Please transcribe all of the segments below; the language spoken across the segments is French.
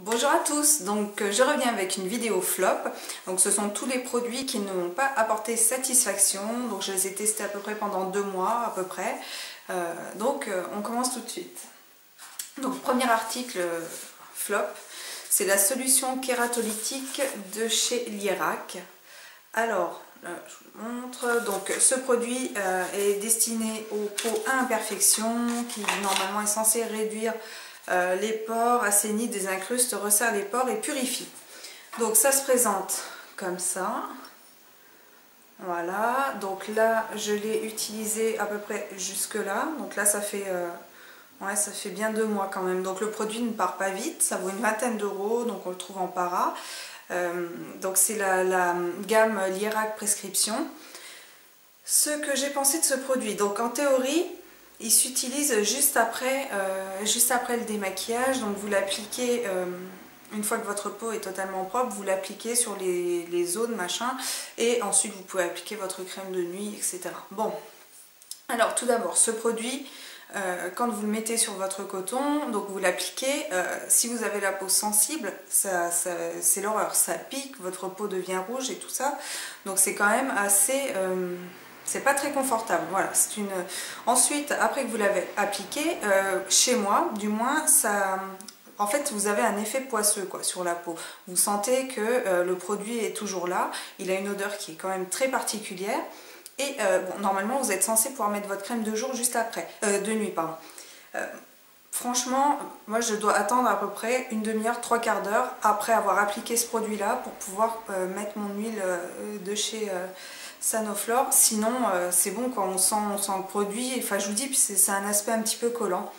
Bonjour à tous, donc je reviens avec une vidéo flop. Donc ce sont tous les produits qui ne m'ont pas apporté satisfaction. Donc je les ai testés à peu près pendant 2 mois à peu près. On commence tout de suite. Donc premier article flop, c'est la solution kératolytique de chez Lierac. Alors là, je vous montre. Donc ce produit est destiné aux peaux à imperfection, qui normalement est censé réduire les pores, assainit, désincruste, resserre les pores et purifie. Donc ça se présente comme ça. Voilà, donc là je l'ai utilisé à peu près jusque là. Donc là ça fait bien 2 mois quand même. Donc le produit ne part pas vite, ça vaut une vingtaine d'euros, donc on le trouve en para. Donc c'est la gamme Lierac Prescription. Ce que j'ai pensé de ce produit, donc en théorie il s'utilise juste après le démaquillage. Donc vous l'appliquez une fois que votre peau est totalement propre, vous l'appliquez sur les zones machin, et ensuite vous pouvez appliquer votre crème de nuit, etc. Bon, alors tout d'abord ce produit, quand vous le mettez sur votre coton, donc vous l'appliquez, si vous avez la peau sensible, c'est l'horreur, ça pique, votre peau devient rouge et tout ça, donc c'est quand même assez... c'est pas très confortable, voilà. Ensuite, après que vous l'avez appliqué, chez moi, du moins, en fait, vous avez un effet poisseux quoi, sur la peau. Vous sentez que le produit est toujours là, il a une odeur qui est quand même très particulière. Et bon, normalement, vous êtes censé pouvoir mettre votre crème de jour juste après, de nuit, pardon. Franchement, moi je dois attendre à peu près une demi-heure, 3/4 d'heure après avoir appliqué ce produit-là pour pouvoir mettre mon huile de chez Sanoflore. Sinon, c'est bon quand on sent le produit. Enfin, je vous dis, c'est un aspect un petit peu collant.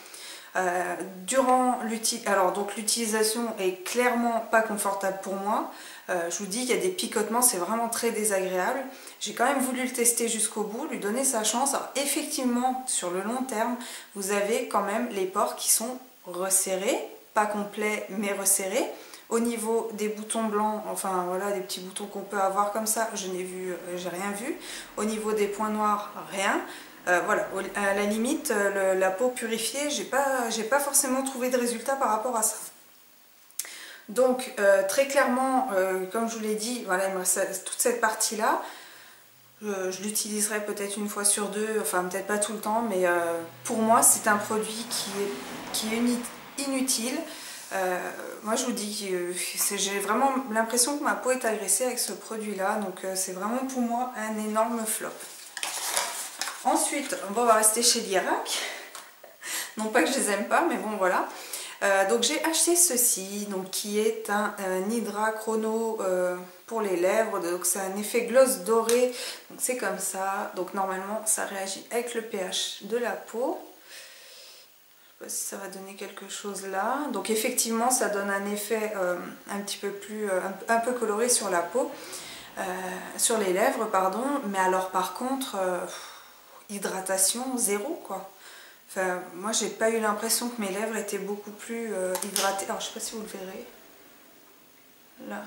Durant l'utilisation est clairement pas confortable pour moi. Je vous dis, il y a des picotements, c'est vraiment très désagréable. J'ai quand même voulu le tester jusqu'au bout, lui donner sa chance. Alors effectivement, sur le long terme, vous avez quand même les pores qui sont resserrés, pas complets mais resserrés. Au niveau des boutons blancs, enfin voilà, des petits boutons qu'on peut avoir comme ça, j'ai rien vu. Au niveau des points noirs, rien. Voilà, à la limite, la peau purifiée, j'ai pas forcément trouvé de résultat par rapport à ça. Donc très clairement, comme je vous l'ai dit, voilà, il me reste toute cette partie-là. Je l'utiliserai peut-être une fois sur deux, enfin peut-être pas tout le temps, mais pour moi c'est un produit qui est inutile. Moi je vous dis, j'ai vraiment l'impression que ma peau est agressée avec ce produit-là, donc c'est vraiment pour moi un énorme flop. Ensuite, on va rester chez Lierac. Non pas que je les aime pas, mais bon voilà. Donc j'ai acheté ceci, donc qui est un hydrochrono pour les lèvres. Donc c'est un effet gloss doré. Donc c'est comme ça. Donc normalement ça réagit avec le pH de la peau. Je ne sais pas si ça va donner quelque chose là. Donc effectivement ça donne un effet un petit peu plus, un peu coloré sur la peau, sur les lèvres pardon. Mais alors par contre, hydratation zéro quoi. Enfin, moi j'ai pas eu l'impression que mes lèvres étaient beaucoup plus hydratées. Alors je sais pas si vous le verrez. Là.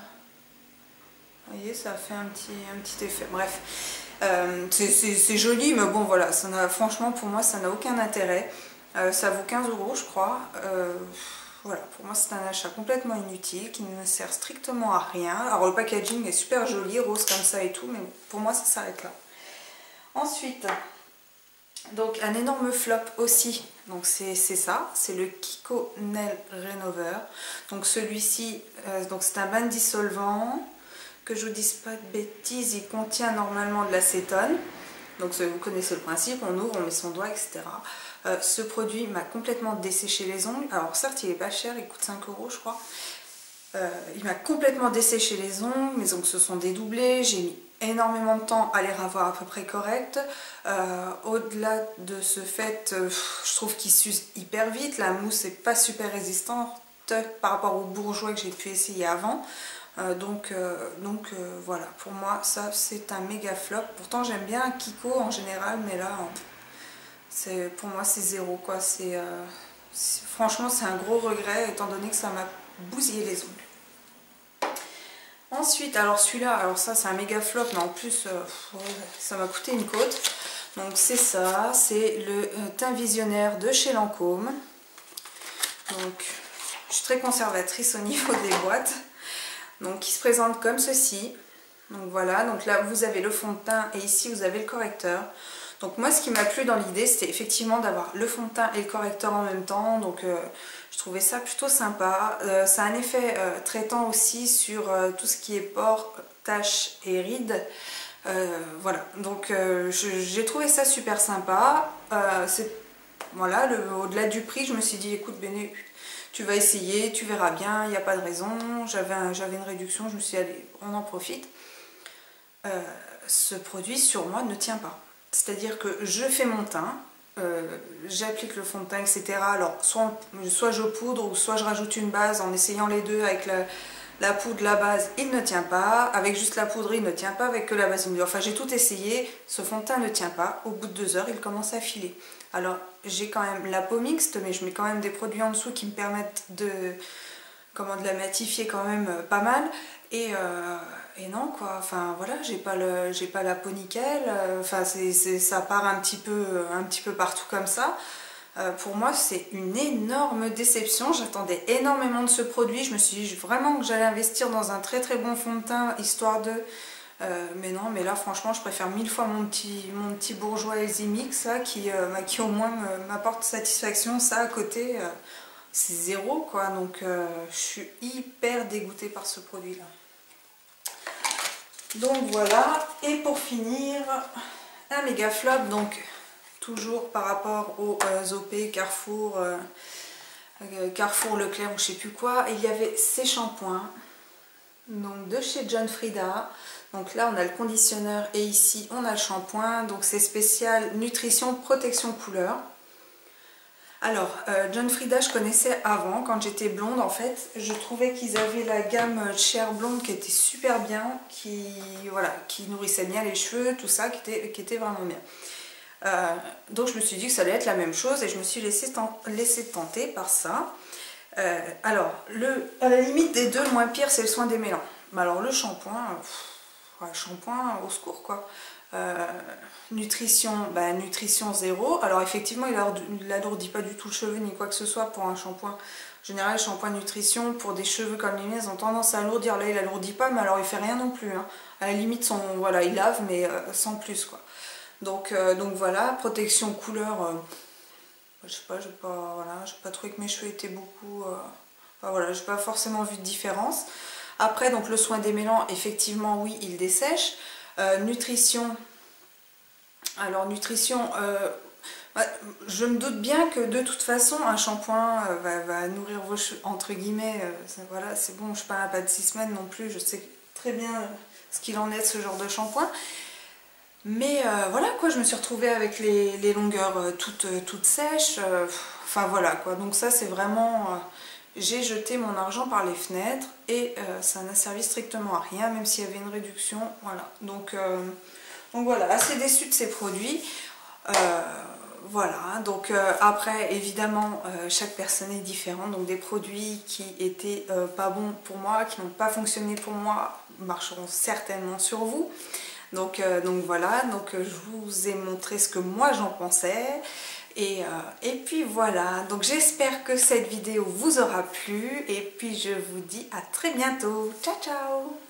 Vous voyez, ça a fait un petit effet. Bref. C'est joli, mais bon voilà, franchement pour moi ça n'a aucun intérêt. Ça vaut 15 € je crois. Voilà, pour moi c'est un achat complètement inutile qui ne sert strictement à rien. Alors le packaging est super joli, rose comme ça et tout, mais pour moi ça s'arrête là. Ensuite, donc un énorme flop aussi, donc c'est ça, c'est le Kiko Nail Renover. Donc celui-ci, c'est un bain dissolvant, que je vous dise pas de bêtises, il contient normalement de l'acétone. Donc vous connaissez le principe, on ouvre, on met son doigt, etc. Ce produit m'a complètement desséché les ongles. Alors certes il est pas cher, il coûte 5 € je crois. Il m'a complètement desséché les ongles, mes ongles se sont dédoublés, j'ai mis énormément de temps à les revoir à peu près correct. Au-delà de ce fait, je trouve qu'il s'use hyper vite, la mousse n'est pas super résistante par rapport au bourgeois que j'ai pu essayer avant. Voilà, pour moi ça c'est un méga flop. Pourtant j'aime bien Kiko en général, mais là pour moi c'est zéro quoi. Franchement c'est un gros regret étant donné que ça m'a bousillé les ongles. Ensuite, alors celui-là, alors ça c'est un méga flop, mais en plus ça m'a coûté une côte. Donc c'est ça, c'est le teint visionnaire de chez Lancôme. Donc je suis très conservatrice au niveau des boîtes. Donc qui se présente comme ceci. Donc voilà, donc là vous avez le fond de teint et ici vous avez le correcteur. Donc moi ce qui m'a plu dans l'idée c'était effectivement d'avoir le fond de teint et le correcteur en même temps. Donc je trouvais ça plutôt sympa. Ça a un effet traitant aussi sur tout ce qui est pores, taches et rides. Voilà, donc j'ai trouvé ça super sympa. Voilà, au-delà du prix, je me suis dit écoute Béné, tu vas essayer, tu verras bien, il n'y a pas de raison. J'avais une réduction, je me suis dit allez, on en profite. Ce produit sur moi ne tient pas. C'est-à-dire que je fais mon teint, j'applique le fond de teint, etc. Alors soit je poudre ou soit je rajoute une base en essayant les deux avec la poudre, la base, il ne tient pas. Avec juste la poudre, il ne tient pas. Avec que la base, enfin j'ai tout essayé. Ce fond de teint ne tient pas. Au bout de 2 heures, il commence à filer. Alors j'ai quand même la peau mixte, mais je mets quand même des produits en dessous qui me permettent de la matifier quand même pas mal. Et non quoi, enfin voilà, j'ai pas la peau nickel, enfin ça part un petit peu partout comme ça. Pour moi c'est une énorme déception, j'attendais énormément de ce produit, je me suis dit vraiment que j'allais investir dans un très très bon fond de teint histoire de... mais non, mais là franchement je préfère 1000 fois mon petit bourgeois Elsie Mix là, qui au moins m'apporte satisfaction. Ça à côté c'est zéro quoi, donc je suis hyper dégoûtée par ce produit là. Donc voilà, et pour finir, un méga flop, donc toujours par rapport aux OP, Carrefour, Carrefour, Leclerc ou je sais plus quoi, il y avait ces shampoings, donc de chez John Frieda. Donc là on a le conditionneur et ici on a le shampoing, donc c'est spécial nutrition, protection couleur. Alors, John Frieda, je connaissais avant, quand j'étais blonde, en fait, je trouvais qu'ils avaient la gamme Cher Blonde qui était super bien, qui nourrissait bien les cheveux, tout ça, qui était vraiment bien. Donc je me suis dit que ça allait être la même chose et je me suis laissé tenter par ça. Alors, à la limite des deux, le moins pire, c'est le soin démêlant. Mais alors le shampoing, au secours quoi. Nutrition, nutrition zéro. Alors effectivement il n'alourdit pas du tout le cheveu ni quoi que ce soit pour un shampoing. En général le shampoing nutrition pour des cheveux comme les miens ils ont tendance à alourdir. Là il alourdit pas mais alors il fait rien non plus hein. À la limite voilà, il lave mais sans plus quoi. Donc voilà, protection couleur, je sais pas, j'ai pas trouvé que mes cheveux étaient beaucoup, enfin voilà, j'ai pas forcément vu de différence. Après donc le soin démêlant, effectivement oui il dessèche. Nutrition, alors nutrition, je me doute bien que de toute façon un shampoing va nourrir vos cheveux entre guillemets, voilà c'est bon, je suis pas un pas de 6 semaines non plus, je sais très bien ce qu'il en est de ce genre de shampoing. Mais voilà quoi, je me suis retrouvée avec les longueurs toutes sèches, enfin voilà quoi, donc ça c'est vraiment... j'ai jeté mon argent par les fenêtres et ça n'a servi strictement à rien, même s'il y avait une réduction, voilà. Donc voilà, assez déçue de ces produits. Voilà, donc après évidemment chaque personne est différente, donc des produits qui étaient pas bons pour moi, qui n'ont pas fonctionné pour moi, marcheront certainement sur vous. Donc voilà, donc je vous ai montré ce que moi j'en pensais. Et puis voilà, donc j'espère que cette vidéo vous aura plu et puis je vous dis à très bientôt. Ciao ciao!